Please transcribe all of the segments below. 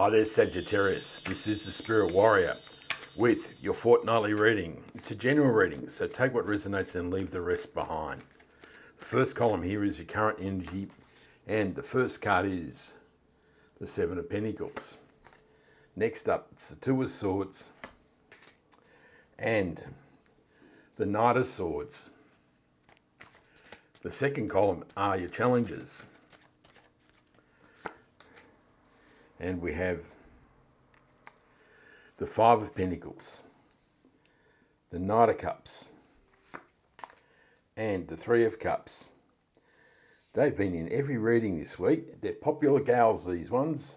Hi there, Sagittarius. This is the Spirit Warrior with your fortnightly reading. It's a general reading, so take what resonates and leave the rest behind. The first column here is your current energy, and the first card is the Seven of Pentacles. Next up, it's the Two of Swords and the Knight of Swords. The second column are your challenges. And we have the Five of Pentacles, the Knight of Cups, and the Three of Cups. They've been in every reading this week. They're popular gals, these ones.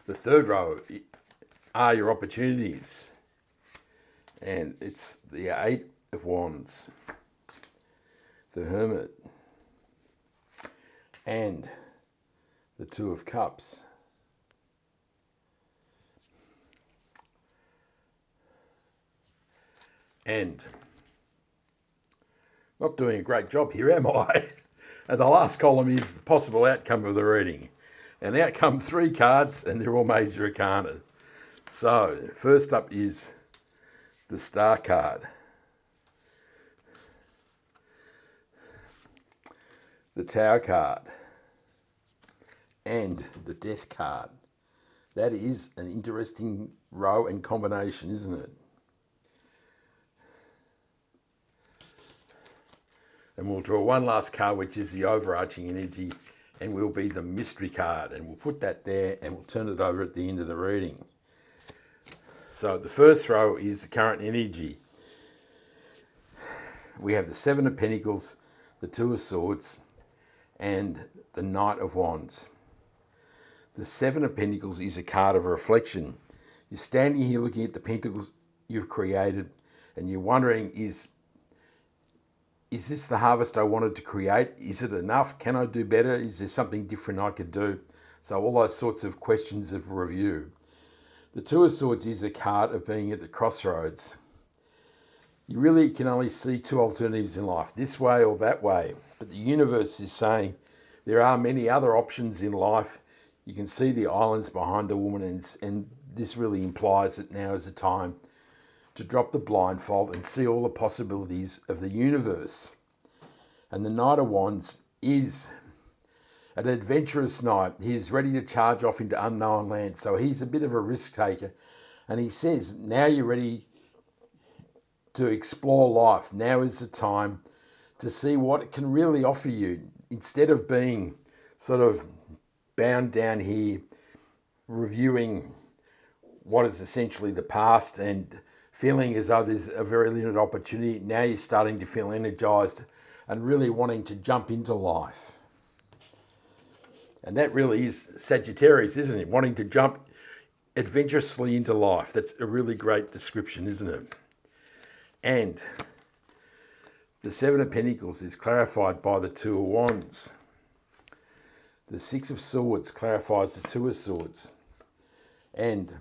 The third row are your opportunities. And it's the Eight of Wands, the Hermit, and the Two of Cups. And not doing a great job here, am I? And the last column is the possible outcome of the reading. And out come three cards, and they're all major arcana. So, first up is the Star card, the Tower card, and the Death card. That is an interesting row and combination, isn't it? And we'll draw one last card, which is the overarching energy, and will be the Mystery card. And we'll put that there, and we'll turn it over at the end of the reading. So the first row is the current energy. We have the Seven of Pentacles, the Two of Swords, and the Knight of Wands. The Seven of Pentacles is a card of reflection. You're standing here looking at the pentacles you've created, and you're wondering, is this the harvest I wanted to create? Is it enough? Can I do better? Is there something different I could do? So all those sorts of questions of review. The Two of Swords is a card of being at the crossroads. You really can only see two alternatives in life, this way or that way. But the universe is saying there are many other options in life. You can see the islands behind the woman, and this really implies that now is the time to drop the blindfold and see all the possibilities of the universe. And the Knight of Wands is an adventurous knight. He's ready to charge off into unknown land. So he's a bit of a risk taker. And he says, now you're ready to explore life. Now is the time to see what it can really offer you. Instead of being sort of bound down here, reviewing what is essentially the past and feeling as though there's a very limited opportunity, now you're starting to feel energized and really wanting to jump into life. And that really is Sagittarius, isn't it? Wanting to jump adventurously into life. That's a really great description, isn't it? And the Seven of Pentacles is clarified by the Two of Wands. The Six of Swords clarifies the Two of Swords. And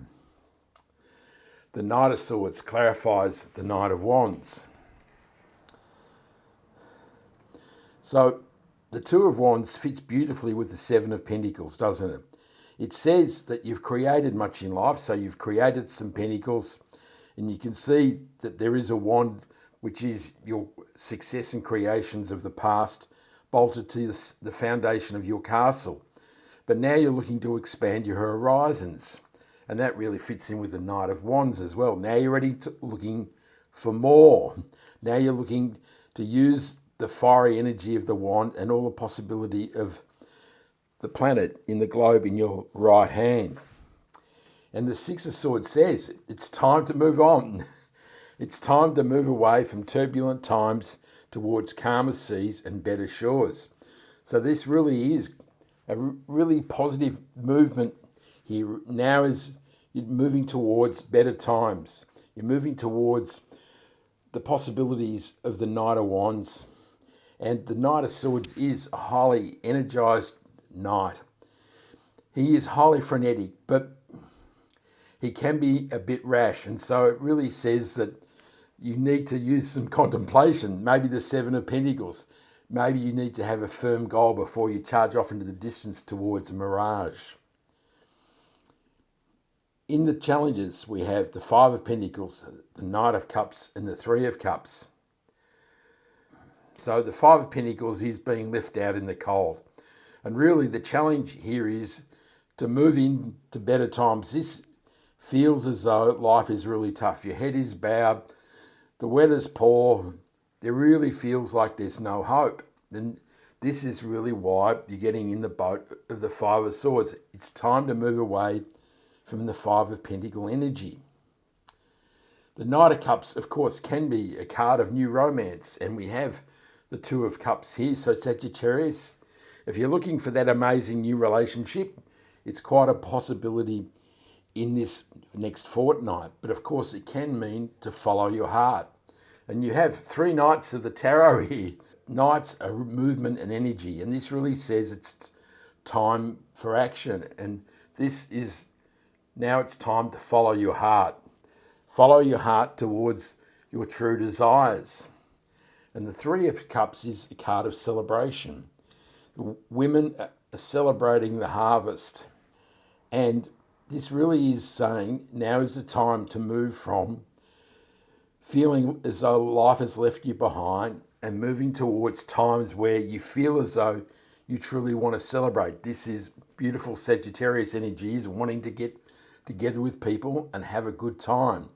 the Knight of Swords clarifies the Knight of Wands. So the Two of Wands fits beautifully with the Seven of Pentacles, doesn't it? It says that you've created much in life, so you've created some pentacles, and you can see that there is a wand, which is your success and creations of the past, bolted to the foundation of your castle. But now you're looking to expand your horizons, and that really fits in with the Knight of Wands as well. Now you're looking for more. Now you're looking to use the fiery energy of the wand and all the possibility of the planet in the globe in your right hand. And the Six of Swords says it's time to move on. It's time to move away from turbulent times towards calmer seas and better shores. So this really is a really positive movement here. Now is you're moving towards better times. You're moving towards the possibilities of the Knight of Wands. And the Knight of Swords is a highly energized knight. He is highly frenetic, but he can be a bit rash. And so it really says that you need to use some contemplation. Maybe the Seven of Pentacles. Maybe you need to have a firm goal before you charge off into the distance towards a mirage. In the challenges, we have the Five of Pentacles, the Knight of Cups, and the Three of Cups. So the Five of Pentacles is being left out in the cold. And really the challenge here is to move into better times. This feels as though life is really tough. Your head is bowed, the weather's poor, there really feels like there's no hope. And this is really why you're getting in the boat of the Five of Swords. It's time to move away from the Five of Pentacle energy. The Knight of Cups, of course, can be a card of new romance, and we have the Two of Cups here. So Sagittarius, if you're looking for that amazing new relationship, it's quite a possibility in this next fortnight. But of course, it can mean to follow your heart. And you have three Knights of the Tarot here. Knights are movement and energy, and this really says it's time for action. And this is, now it's time to follow your heart. Follow your heart towards your true desires. And the Three of Cups is a card of celebration. The women are celebrating the harvest. And this really is saying now is the time to move from feeling as though life has left you behind and moving towards times where you feel as though you truly want to celebrate. This is beautiful Sagittarius energies, wanting to get together with people and have a good time.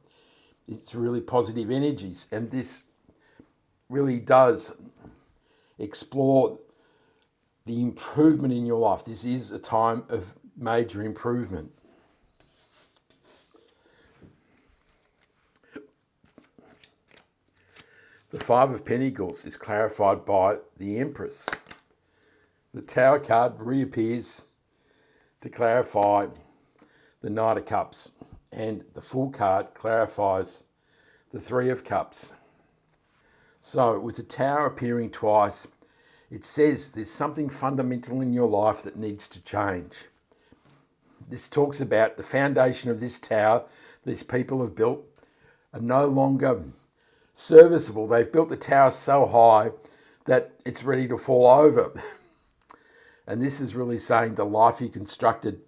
It's really positive energies, and this really does explore the improvement in your life. This is a time of major improvement. The Five of Pentacles is clarified by the Empress. The Tower card reappears to clarify the Knight of Cups, and the Fool card clarifies the Three of Cups. So with the Tower appearing twice, it says there's something fundamental in your life that needs to change. This talks about the foundation of this tower these people have built are no longer serviceable. They've built the tower so high that it's ready to fall over. And this is really saying the life you constructed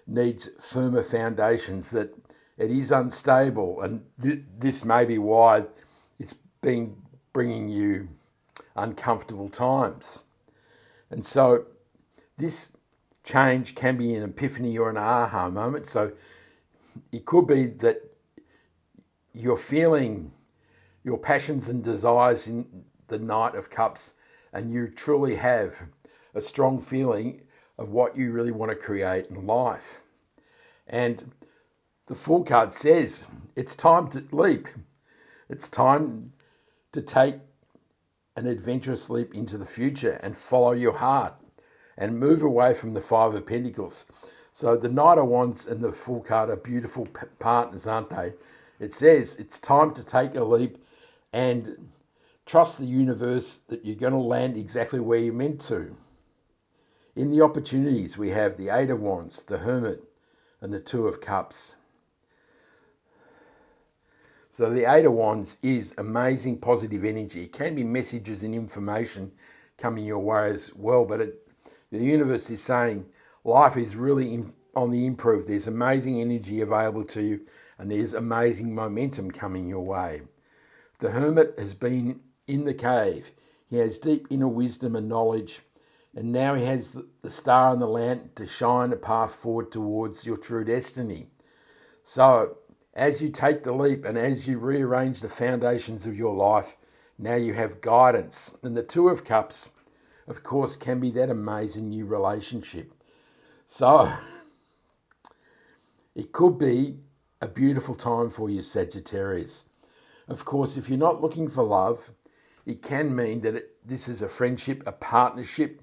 needs firmer foundations, that it is unstable. And this may be why it's been bringing you uncomfortable times. And so this change can be an epiphany or an aha moment. So it could be that you're feeling your passions and desires in the Knight of Cups, and you truly have a strong feeling of what you really want to create in life. And the Fool card says it's time to leap. It's time to take an adventurous leap into the future and follow your heart and move away from the Five of Pentacles. So the Knight of Wands and the Fool card are beautiful partners, aren't they? It says it's time to take a leap and trust the universe that you're going to land exactly where you're meant to. In the opportunities, we have the Eight of Wands, the Hermit, and the Two of Cups. So the Eight of Wands is amazing positive energy. It can be messages and information coming your way as well, but the universe is saying life is really on the improve. There's amazing energy available to you, and there's amazing momentum coming your way. The Hermit has been in the cave. He has deep inner wisdom and knowledge, and now he has the star and the lamp to shine a path forward towards your true destiny. So as you take the leap and as you rearrange the foundations of your life, now you have guidance. And the Two of Cups, of course, can be that amazing new relationship. So it could be a beautiful time for you, Sagittarius. Of course, if you're not looking for love, it can mean that this is a friendship, a partnership.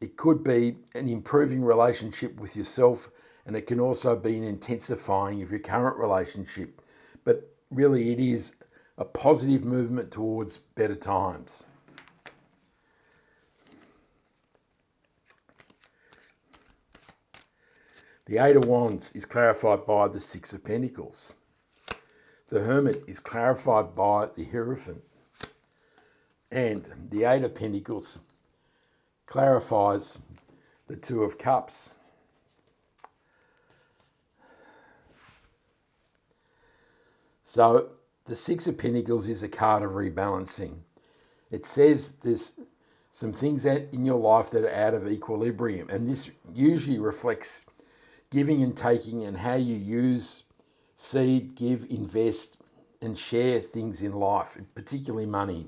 It could be an improving relationship with yourself, and it can also be an intensifying of your current relationship. But really, it is a positive movement towards better times. The Eight of Wands is clarified by the Six of Pentacles. the Hermit is clarified by the Hierophant. And the Eight of Pentacles clarifies the Two of Cups. So the Six of Pentacles is a card of rebalancing. It says there's some things in your life that are out of equilibrium, and this usually reflects giving and taking and how you use, seed, give, invest, and share things in life, particularly money.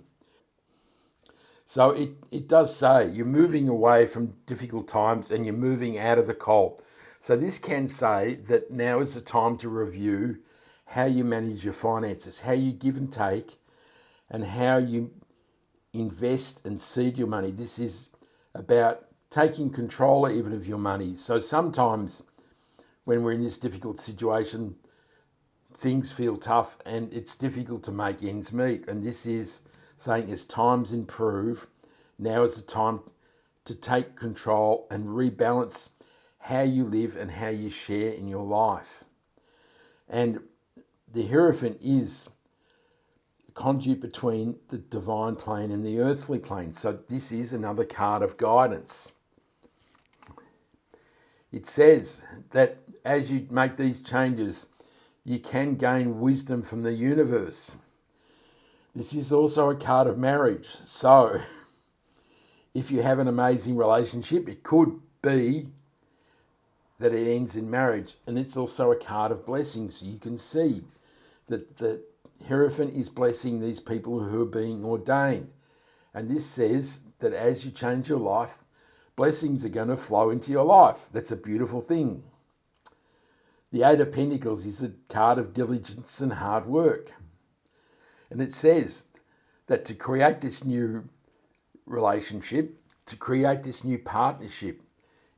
So it does say you're moving away from difficult times and you're moving out of the cold. So this can say that now is the time to review how you manage your finances, how you give and take, and how you invest and seed your money. This is about taking control even of your money. So sometimes when we're in this difficult situation, things feel tough and it's difficult to make ends meet. And this is saying as times improve, now is the time to take control and rebalance how you live and how you share in your life. And the Hierophant is a conduit between the divine plane and the earthly plane. So this is another card of guidance. It says that as you make these changes, you can gain wisdom from the universe. This is also a card of marriage. So if you have an amazing relationship, it could be that it ends in marriage. And it's also a card of blessings. You can see that the Hierophant is blessing these people who are being ordained. And this says that as you change your life, blessings are going to flow into your life. That's a beautiful thing. The Eight of Pentacles is a card of diligence and hard work. And it says that to create this new relationship, to create this new partnership,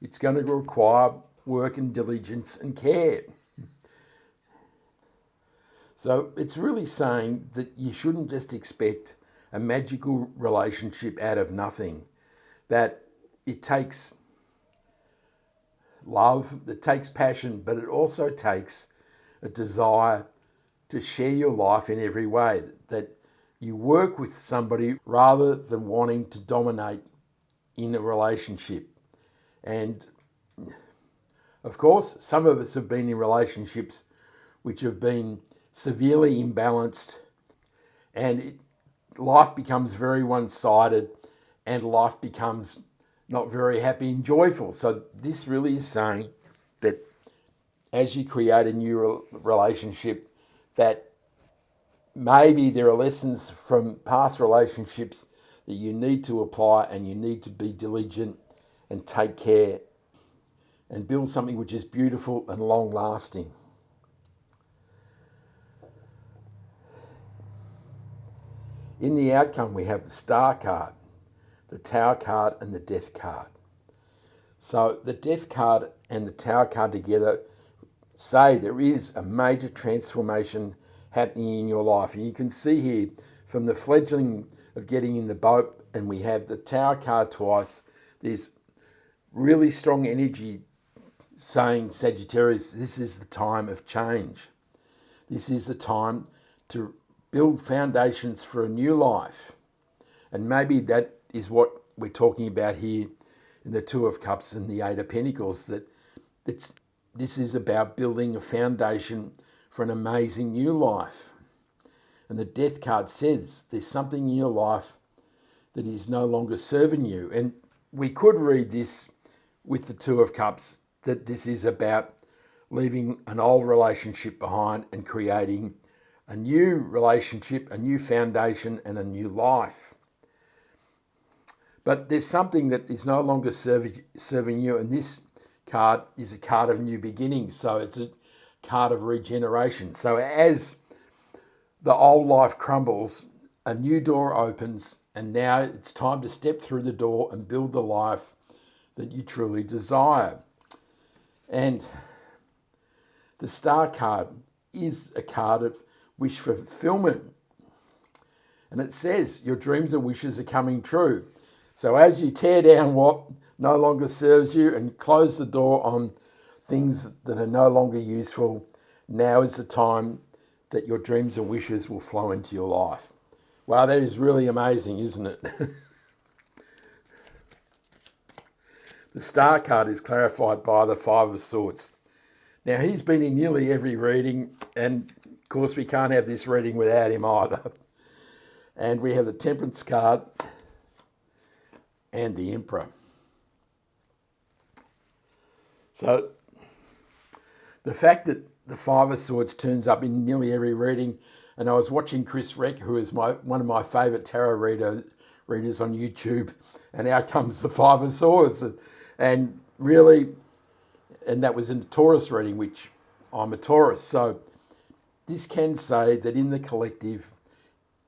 it's going to require work and diligence and care. So it's really saying that you shouldn't just expect a magical relationship out of nothing, that it takes love, it takes passion, but it also takes a desire to share your life in every way, that you work with somebody rather than wanting to dominate in a relationship. And of course, some of us have been in relationships which have been severely imbalanced, and life becomes very one-sided and life becomes not very happy and joyful. So this really is saying that as you create a new relationship, that maybe there are lessons from past relationships that you need to apply, and you need to be diligent and take care and build something which is beautiful and long-lasting. In the outcome, we have the Star card, the Tower card, and the Death card. So the Death card and the Tower card together say there is a major transformation happening in your life. And you can see here from the fledgling of getting in the boat, and we have the Tower card twice, there's really strong energy saying, Sagittarius, this is the time of change. This is the time to build foundations for a new life. And maybe that is what we're talking about here in the Two of Cups and the Eight of Pentacles, that this is about building a foundation for an amazing new life. And the Death card says there's something in your life that is no longer serving you. And we could read this with the Two of Cups, that this is about leaving an old relationship behind and creating a new relationship, a new foundation, and a new life. But there's something that is no longer serving you, and this card is a card of new beginnings. So it's a card of regeneration. So as the old life crumbles, a new door opens, and now it's time to step through the door and build the life that you truly desire. And the Star card is a card of wish fulfillment. And it says your dreams and wishes are coming true. So as you tear down what no longer serves you and close the door on things that are no longer useful, now is the time that your dreams and wishes will flow into your life. Wow, that is really amazing, isn't it? The Star card is clarified by the Five of Swords. Now, he's been in nearly every reading, and of course we can't have this reading without him either. And we have the Temperance card and the Emperor. So the fact that the Five of Swords turns up in nearly every reading, and I was watching Chris Reck, who is one of my favourite tarot readers on YouTube, and out comes the Five of Swords. And really, and that was in the Taurus reading, which I'm a Taurus. So this can say that in the collective,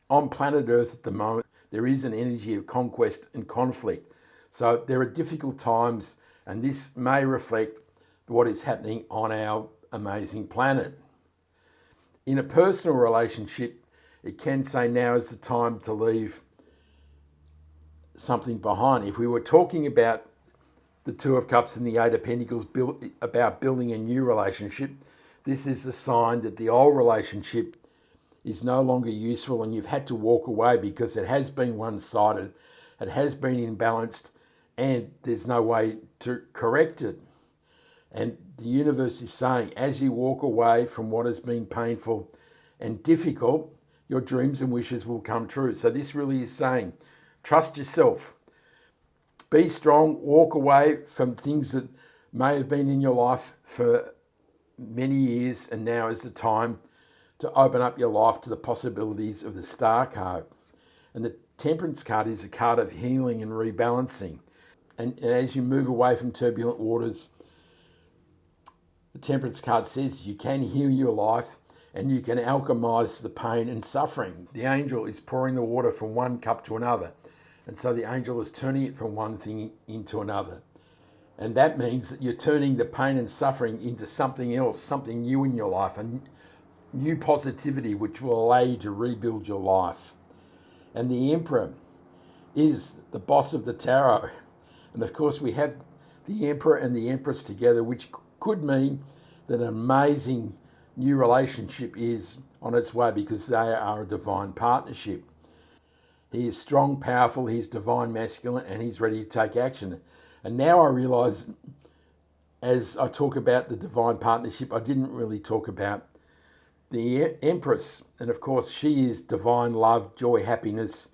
on planet Earth at the moment, there is an energy of conquest and conflict. So there are difficult times, and this may reflect what is happening on our amazing planet. In a personal relationship, it can say now is the time to leave something behind. If we were talking about the Two of Cups and the Eight of Pentacles about building a new relationship, this is the sign that the old relationship is no longer useful and you've had to walk away because it has been one-sided, it has been imbalanced, and there's no way to correct it. And the universe is saying, as you walk away from what has been painful and difficult, your dreams and wishes will come true. So this really is saying, trust yourself. Be strong, walk away from things that may have been in your life for many years, and now is the time to open up your life to the possibilities of the Star card. And the Temperance card is a card of healing and rebalancing. And as you move away from turbulent waters, the Temperance card says you can heal your life and you can alchemize the pain and suffering. The angel is pouring the water from one cup to another. And so the angel is turning it from one thing into another. And that means that you're turning the pain and suffering into something else, something new in your life, a new positivity which will allow you to rebuild your life. And the Emperor is the boss of the tarot. And of course we have the Emperor and the Empress together, which could mean that an amazing new relationship is on its way because they are a divine partnership. He is strong, powerful, he's divine masculine, and he's ready to take action. And now I realise, as I talk about the divine partnership, I didn't really talk about the Empress. And of course, she is divine love, joy, happiness,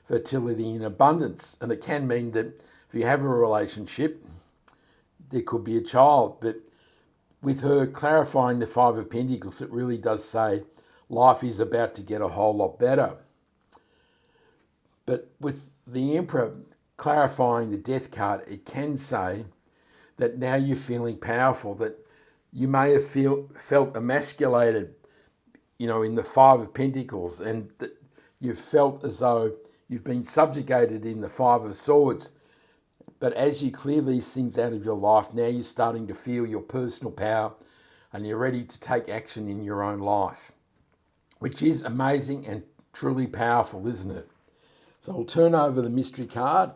fertility, and abundance. And it can mean that if you have a relationship, there could be a child. But with her clarifying the Five of Pentacles, it really does say life is about to get a whole lot better. But with the Emperor clarifying the Death card, it can say that now you're feeling powerful, that you may have felt emasculated, in the Five of Pentacles, and that you've felt as though you've been subjugated in the Five of Swords. But as you clear these things out of your life, now you're starting to feel your personal power and you're ready to take action in your own life, which is amazing and truly powerful, isn't it? So I'll turn over the mystery card,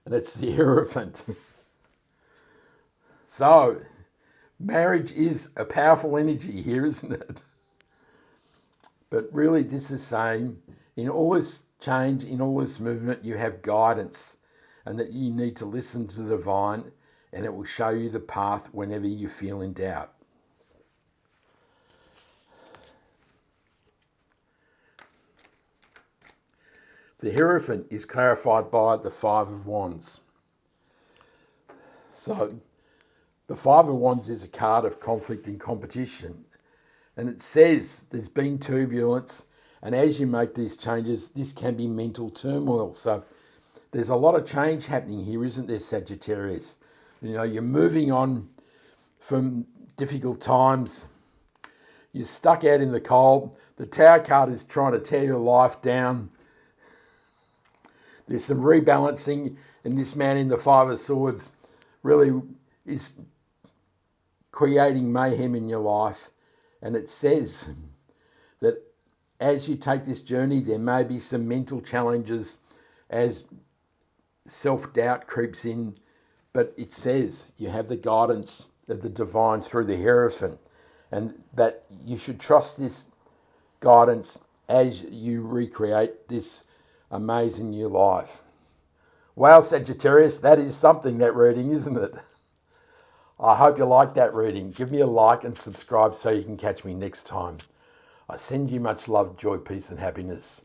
and it's the Hierophant. So, marriage is a powerful energy here, isn't it? But really this is saying, in all this change, in all this movement, you have guidance, and that you need to listen to the divine, and it will show you the path whenever you feel in doubt. The Hierophant is clarified by the Five of Wands. So, the Five of Wands is a card of conflict and competition. And it says there's been turbulence, and as you make these changes, this can be mental turmoil. So, there's a lot of change happening here, isn't there, Sagittarius? You're moving on from difficult times. You're stuck out in the cold. The Tower card is trying to tear your life down. There's some rebalancing, and this man in the Five of Swords really is creating mayhem in your life. And it says that as you take this journey, there may be some mental challenges as self-doubt creeps in, but it says you have the guidance of the divine through the Hierophant. and that you should trust this guidance as you recreate this amazing new life. Wow, Sagittarius, that is something, that reading, isn't it? I hope you liked that reading. Give me a like and subscribe so you can catch me next time. I send you much love, joy, peace and happiness.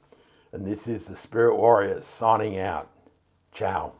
And this is the Spirit Warrior signing out. Ciao.